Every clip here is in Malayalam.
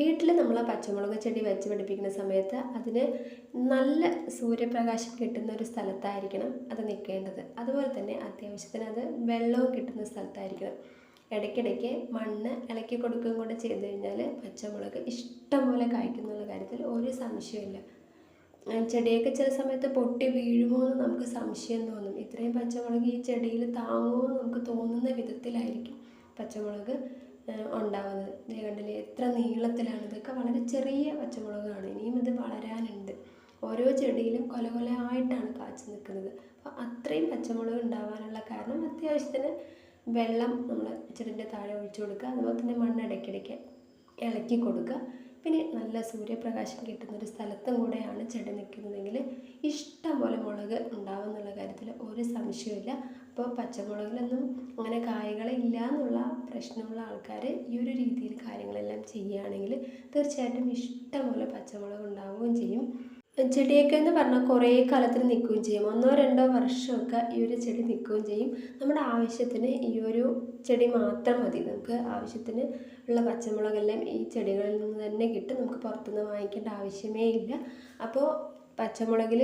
വീട്ടിൽ നമ്മൾ പച്ചമുളക് ചെടി വെച്ച് പിടിപ്പിക്കുന്ന സമയത്ത് അതിന് നല്ല സൂര്യപ്രകാശം കിട്ടുന്ന ഒരു സ്ഥലത്തായിരിക്കണം അത് നിൽക്കേണ്ടത്. അതുപോലെ തന്നെ അത്യാവശ്യത്തിന് അത് വെള്ളവും കിട്ടുന്ന സ്ഥലത്തായിരിക്കണം. ഇടയ്ക്കിടയ്ക്ക് മണ്ണ് ഇളക്കി കൊടുക്കുകയും കൂടെ ചെയ്ത് കഴിഞ്ഞാൽ പച്ചമുളക് ഇഷ്ടം പോലെ കായ്ക്കുന്നുള്ള കാര്യത്തിൽ ഒരു സംശയമില്ല. ചെടിയൊക്കെ ചില സമയത്ത് പൊട്ടി വീഴുമോ എന്ന് നമുക്ക് സംശയം തോന്നും. ഇത്രയും പച്ചമുളക് ഈ ചെടിയിൽ താങ്ങുമോ എന്ന് നമുക്ക് തോന്നുന്ന വിധത്തിലായിരിക്കും പച്ചമുളക് ഉണ്ടാവുന്നത്. ദേ കണ്ടില്ലേ എത്ര നീളത്തിലാണ്. ഇതൊക്കെ വളരെ ചെറിയ പച്ചമുളകാണ്, ഇനിയും ഇത് വളരാനുണ്ട്. ഓരോ ചെടിയിലും കൊല കൊലയായിട്ടാണ് കാച്ചു നിൽക്കുന്നത്. അപ്പോൾ അത്രയും പച്ചമുളക് ഉണ്ടാവാനുള്ള കാരണം അത്യാവശ്യത്തിന് വെള്ളം നമ്മൾ ചെടിൻ്റെ താഴെ ഒഴിച്ചു കൊടുക്കുക. അതുപോലെ തന്നെ മണ്ണ് ഇടയ്ക്കിടയ്ക്ക് ഇളക്കി കൊടുക്കുക. പിന്നെ നല്ല സൂര്യപ്രകാശം കിട്ടുന്നൊരു സ്ഥലത്തും കൂടെയാണ് ചെടി നിൽക്കുന്നതെങ്കിൽ ഇഷ്ടം പോലെ മുളക് ഉണ്ടാവും എന്നുള്ള കാര്യത്തിൽ ഒരു സംശയമില്ല. അപ്പോൾ പച്ചമുളകിലൊന്നും അങ്ങനെ കായ്കളില്ല എന്നുള്ള പ്രശ്നമുള്ള ആൾക്കാർ ഈ ഒരു രീതിയിൽ കാര്യങ്ങളെല്ലാം ചെയ്യുകയാണെങ്കിൽ തീർച്ചയായിട്ടും ഇഷ്ടം പോലെ പച്ചമുളക് ഉണ്ടാവുകയും ചെയ്യും. ചെടിയൊക്കെ എന്ന് പറഞ്ഞാൽ കുറേ കാലത്തിന് നിൽക്കുകയും ചെയ്യും. 1-2 വർഷമൊക്കെ ഈ ഒരു ചെടി നിൽക്കുകയും ചെയ്യും. നമ്മുടെ ആവശ്യത്തിന് ഈ ഒരു ചെടി മാത്രം മതി. നമുക്ക് ആവശ്യത്തിന് ഉള്ള പച്ചമുളകെല്ലാം ഈ ചെടികളിൽ നിന്ന് തന്നെ കിട്ടും. നമുക്ക് പുറത്തുനിന്ന് വാങ്ങിക്കേണ്ട ആവശ്യമേ ഇല്ല. അപ്പോൾ പച്ചമുളകിൽ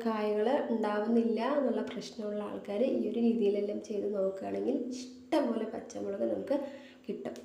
കായകൾ ഉണ്ടാവുന്നില്ല എന്നുള്ള പ്രശ്നമുള്ള ആൾക്കാർ ഈ ഒരു രീതിയിലെല്ലാം ചെയ്ത് നോക്കുകയാണെങ്കിൽ ഇഷ്ടംപോലെ പച്ചമുളക് നമുക്ക് കിട്ടും.